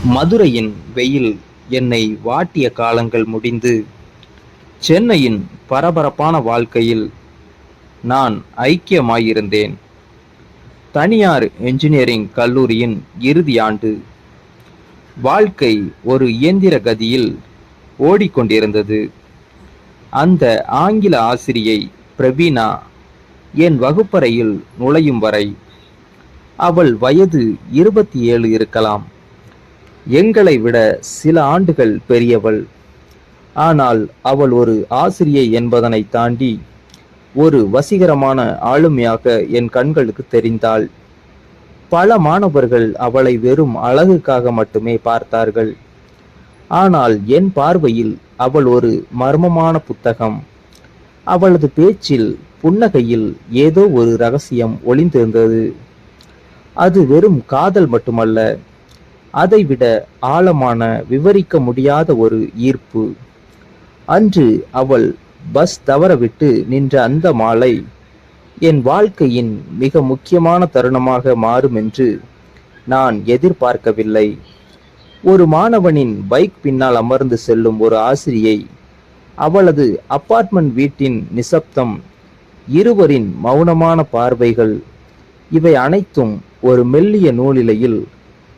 மதுரையின் வெயில் என்னை வாட்டிய காலங்கள் முடிந்து, சென்னையின் பரபரப்பான வாழ்க்கையில் நான் ஐக்கியமாயிருந்தேன். தனியார் என்ஜினியரிங் கல்லூரியின் இறுதி ஆண்டு. வாழ்க்கை ஒரு இயந்திர கதியில் ஓடிக்கொண்டிருந்தது. அந்த ஆங்கில ஆசிரியை பிரவீனா என் வகுப்பறையில் நுழையும் வரை அவள் வயது 27 இருக்கலாம். எங்களை விட சில ஆண்டுகள் பெரியவள். ஆனால் அவள் ஒரு ஆசிரியை என்பதனை தாண்டி ஒரு வசீகரமான ஆளுமையாக என் கண்களுக்கு தெரிந்தாள். பல மாணவர்கள் அவளை வெறும் அழகுக்காக மட்டுமே பார்த்தார்கள். ஆனால் என் பார்வையில் அவள் ஒரு மர்மமான புத்தகம். அவளது பேச்சில், புன்னகையில் ஏதோ ஒரு ரகசியம் ஒளிந்திருந்தது. அது வெறும் காதல் மட்டுமல்ல, அதைவிட ஆழமான, விவரிக்க முடியாத ஒரு ஈர்ப்பு. அன்று அவள் பஸ் தவறவிட்டு நின்ற அந்த மாலை என் வாழ்க்கையின் மிக முக்கியமான தருணமாக மாறும் என்று நான் எதிர்பார்க்கவில்லை. ஒரு மாணவனின் பைக் பின்னால் அமர்ந்து செல்லும் ஒரு ஆசிரியை, அவளது அபார்ட்மெண்ட் வீட்டின் நிசப்தம், இருவரின் மௌனமான பார்வைகள், இவை அனைத்தும் ஒரு மெல்லிய நூலிலையில்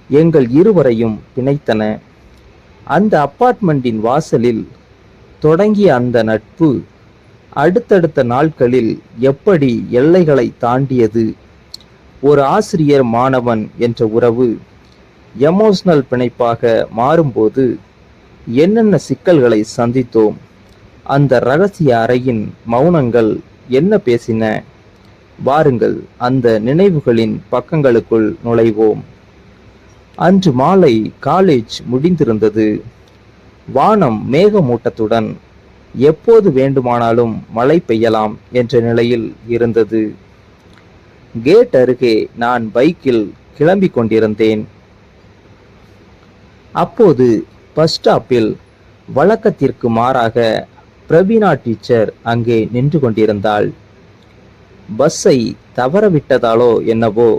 எங்கள் இருவரையும் பிணைத்தன. அந்த அபார்ட்மெண்டின் வாசலில் தொடங்கிய அந்த நட்பு அடுத்தடுத்த நாட்களில் எப்படி எல்லைகளை தாண்டியது. ஒரு ஆசிரியர் மாணவன் என்ற உறவு எமோஷனல் பிணைப்பாக மாறும்போது என்னென்ன சிக்கல்களை சந்தித்தோம். அந்த இரகசிய அறையின் மௌனங்கள் என்ன பேசின? வாருங்கள், அந்த நினைவுகளின் பக்கங்களுக்குள் நுழைவோம். அன்று மாலை காலேஜ் முடிந்திருந்தது. வானம் மேகமூட்டத்துடன் எப்போது வேண்டுமானாலும் மழை பெய்யலாம் என்ற நிலையில் இருந்தது. கேட் அருகே நான் பைக்கில் கிளம்பிக் கொண்டிருந்தேன். அப்போது பஸ் ஸ்டாப்பில் வழக்கத்திற்கு மாறாக பிரவீனா டீச்சர் அங்கே நின்று கொண்டிருந்தாள். பஸ்ஸை தவறவிட்டதாலோ என்னவோ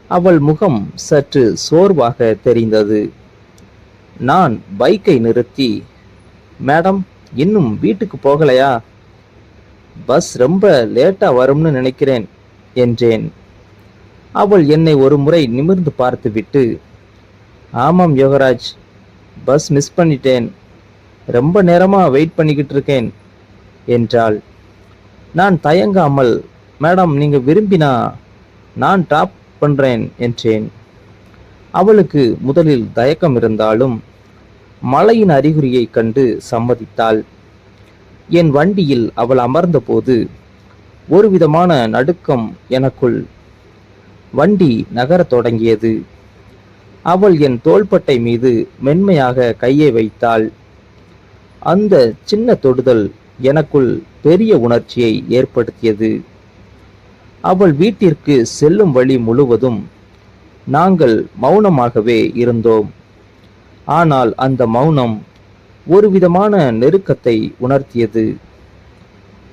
அவள் முகம் சற்று சோர்வாக தெரிந்தது. நான் பைக்கை நிறுத்தி, மேடம், இன்னும் வீட்டுக்கு போகலையா? பஸ் ரொம்ப லேட்டா வரும்னு நினைக்கிறேன் என்றேன். அவள் என்னை ஒரு முறை நிமிர்ந்து பார்த்துவிட்டு, ஆமாம் யோகராஜ், பஸ் மிஸ் பண்ணிட்டேன், ரொம்ப நேரமா வெயிட் பண்ணிக்கிட்டு இருக்கேன் என்றாள். நான் தயங்காமல், மேடம், நீங்க விரும்பினா நான் டிராப் பண்றேன் என்றேன். அவளுக்கு முதலில் தயக்கம் இருந்தாலும் மழையின் அறிகுறியை கண்டு சம்மதித்தாள். என் வண்டியில் அவள் அமர்ந்தபோது ஒரு விதமான நடுக்கம் எனக்குள். வண்டி நகரத் தொடங்கியது. அவள் என் தோள்பட்டை மீது மென்மையாக கையை வைத்தாள். அந்த சின்ன தொடுதல் எனக்குள் பெரிய உணர்ச்சியை ஏற்படுத்தியது. அவள் வீட்டிற்கு செல்லும் வழி முழுவதும் நாங்கள் மௌனமாகவே இருந்தோம். ஆனால் அந்த மௌனம் ஒரு விதமான நெருக்கத்தை உணர்த்தியது.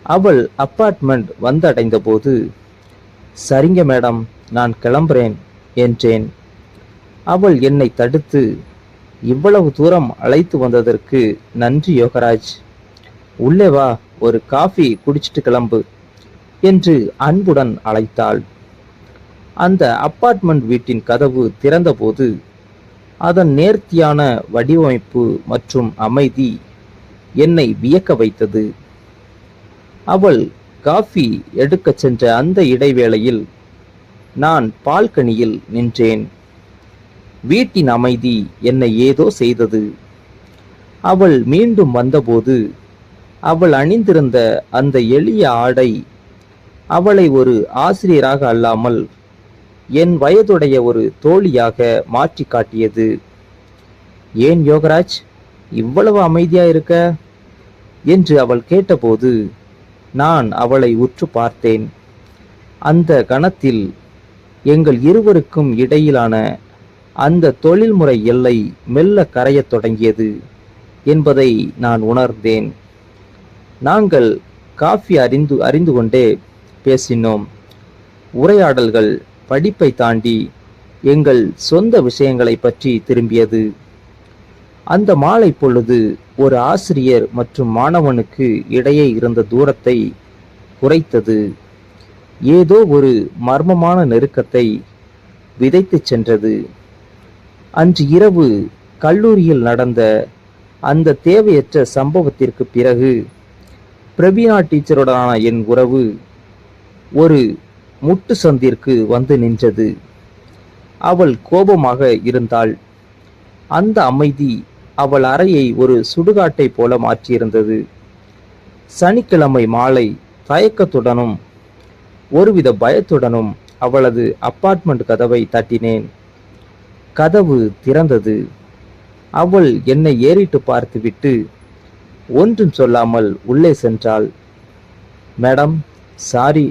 அவள் அபார்ட்மெண்ட் வந்தடைந்த போது, சரிங்க மேடம், நான் கிளம்புறேன் என்றேன். அவள் என்னை தடுத்து, இவ்வளவு தூரம் அழைத்து வந்ததற்கு நன்றி யோகராஜ், உள்ளே வா, ஒரு காஃபி குடிச்சிட்டு கிளம்பு என்று அன்புடன் அழைத்தாள். அந்த அபார்ட்மெண்ட் வீட்டின் கதவு திறந்தபோது அதன் நேர்த்தியான வடிவமைப்பு மற்றும் அமைதி என்னை வியக்க வைத்தது. அவள் காஃபி எடுக்கச் சென்ற அந்த இடைவேளையில் நான் பால்கனியில் நின்றேன். வீட்டின் அமைதி என்னை ஏதோ செய்தது. அவள் மீண்டும் வந்தபோது அவள் அணிந்திருந்த அந்த எளிய ஆடை அவளை ஒரு ஆசிரியராக அல்லாமல் என் வயதுடைய ஒரு தோழியாக மாற்றி காட்டியது. ஏன் யோகராஜ், இவ்வளவு அமைதியா இருக்க என்று அவள் கேட்டபோது நான் அவளை உற்று பார்த்தேன். அந்த கணத்தில் எங்கள் இருவருக்கும் இடையிலான அந்த தொழில்முறை எல்லை மெல்ல கரையத் தொடங்கியது என்பதை நான் உணர்ந்தேன். நாங்கள் காஃபி அறிந்து கொண்டே பேசினோம். உரையாடல்கள் படிப்பை தாண்டி எங்கள் சொந்த விஷயங்களை பற்றி திரும்பியது. அந்த மாலை பொழுது ஒரு ஆசிரியர் மற்றும் மாணவனுக்கு இடையே இருந்த தூரத்தை குறைத்தது. ஏதோ ஒரு மர்மமான நெருக்கத்தை விதைத்துச் சென்றது. அன்று இரவு கல்லூரியில் நடந்த அந்த தேவையற்ற சம்பவத்திற்கு பிறகு பிரவீனா டீச்சருடனான என் உறவு ஒரு முட்டு சந்திற்கு வந்து நின்றது. அவள் கோபமாக இருந்தாள். அந்த அமைதி அவள் அறையை ஒரு சுடுகாட்டை போல மாற்றியிருந்தது. சனிக்கிழமை மாலை தயக்கத்துடனும் ஒருவித பயத்துடனும் அவளது அப்பார்ட்மெண்ட் கதவை தட்டினேன். கதவு திறந்தது. அவள் என்னை ஏறிட்டு பார்த்துவிட்டு ஒன்றும் சொல்லாமல் உள்ளே சென்றாள். மேடம், சாரி,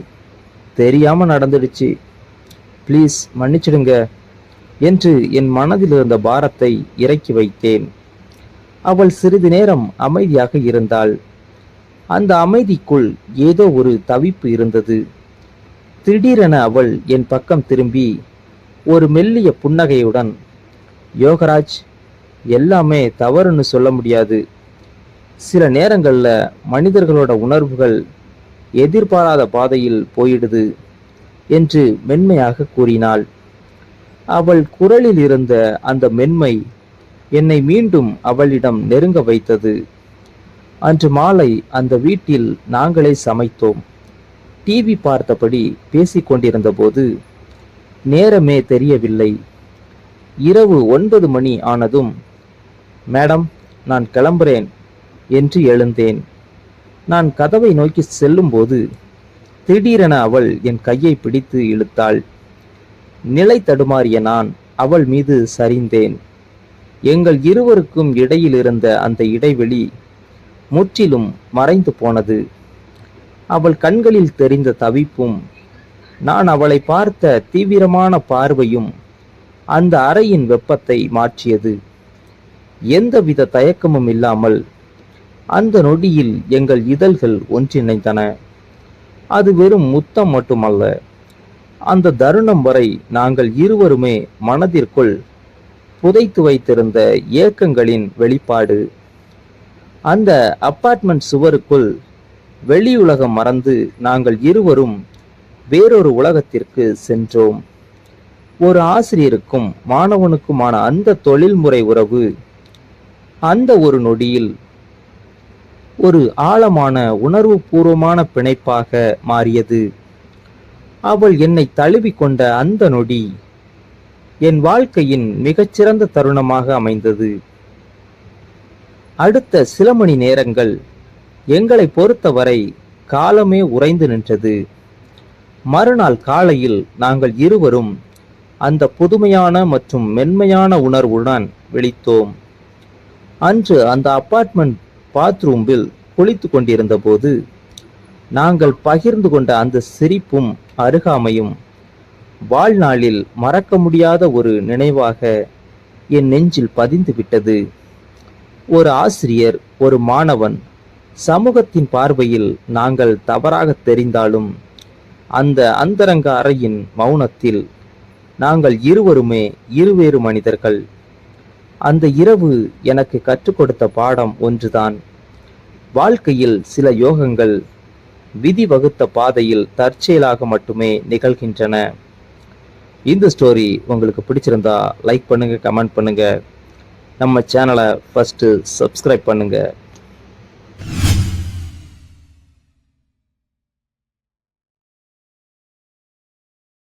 தெரியாம நடந்துடுச்சு, ப்ளீஸ் மன்னிச்சிடுங்க என்று என் மனதில் இருந்த பாரத்தை இறக்கி வைத்தேன். அவள் சிறிது நேரம் அமைதியாக இருந்தாள். அந்த அமைதிக்குள் ஏதோ ஒரு தவிப்பு இருந்தது. திடீரென அவள் என் பக்கம் திரும்பி ஒரு மெல்லிய புன்னகையுடன், யோகராஜ், எல்லாமே தவறுன்னு சொல்ல முடியாது. சில நேரங்கள்ல மனிதர்களோட உணர்வுகள் எதிர்பாராத பாதையில் போயிடுது என்று மென்மையாக கூறினாள். அவள் குரலில் இருந்த அந்த மென்மை என்னை மீண்டும் அவளிடம் நெருங்க வைத்தது. அன்று மாலை அந்த வீட்டில் நாங்களே சமைத்தோம். டிவி பார்த்தபடி பேசிக்கொண்டிருந்த போது நேரமே தெரியவில்லை. இரவு 9 மணி ஆனதும், மேடம், நான் கிளம்புறேன் என்று எழுந்தேன். நான் கதவை நோக்கி செல்லும்போது திடீரென அவள் என் கையை பிடித்து இழுத்தாள். நிலை தடுமாறிய நான் அவள் மீது சரிந்தேன். எங்கள் இருவருக்கும் இடையில் இருந்த அந்த இடைவெளி முற்றிலும் மறைந்து போனது. அவள் கண்களில் தெரிந்த தவிப்பும் நான் அவளை பார்த்த தீவிரமான பார்வையும் அந்த அறையின் வெப்பத்தை மாற்றியது. எந்தவித தயக்கமும் இல்லாமல் அந்த நொடியில் எங்கள் இதழ்கள் ஒன்றிணைந்தன. அது வெறும் முத்தம் மட்டுமல்ல, அந்த தருணம் வரை நாங்கள் இருவருமே மனதிற்குள் புதைத்து வைத்திருந்த ஏக்கங்களின் வெளிப்பாடு. அந்த அப்பார்ட்மெண்ட் சுவருக்குள் வெளியுலகம் மறந்து நாங்கள் இருவரும் வேறொரு உலகத்திற்கு சென்றோம். ஒரு ஆசிரியருக்கும் மாணவனுக்குமான அந்த தொழில்முறை உறவு அந்த ஒரு நொடியில் ஒரு ஆழமான உணர்வு பூர்வமான பிணைப்பாக மாறியது. அவள் என்னை தழுவி கொண்ட அந்த நொடி என் வாழ்க்கையின் மிகச்சிறந்த தருணமாக அமைந்தது. அடுத்த சில மணி நேரங்கள் எங்களை பொறுத்தவரை காலமே உறைந்து நின்றது. மறுநாள் காலையில் நாங்கள் இருவரும் அந்த புதுமையான மற்றும் மென்மையான உணர்வுடன் விழித்தோம். அன்று அந்த அப்பார்ட்மெண்ட் பாத்ரூமில் குளித்து கொண்டிருந்த போது நாங்கள் பகிர்ந்து கொண்ட அந்த சிரிப்பும் அருகாமையும் வாழ்நாளில் மறக்க முடியாத ஒரு நினைவாக என் நெஞ்சில் பதிந்து விட்டது. ஒரு ஆசிரியர், ஒரு மாணவன், சமூகத்தின் பார்வையில் நாங்கள் தவறாக தெரிந்தாலும் அந்த அந்தரங்க அறையின் மௌனத்தில் நாங்கள் இருவருமே இருவேறு மனிதர்கள். அந்த இரவு எனக்கு கற்றுக் கொடுத்த பாடம் ஒன்றுதான். வாழ்க்கையில் சில யோகங்கள் விதி வகுத்த பாதையில் தற்செயலாக மட்டுமே நிகழ்கின்றன. இந்த ஸ்டோரி உங்களுக்கு பிடிச்சிருந்தா லைக் பண்ணுங்க, கமெண்ட் பண்ணுங்க. நம்ம சேனலை ஃபர்ஸ்ட் சப்ஸ்கிரைப் பண்ணுங்க.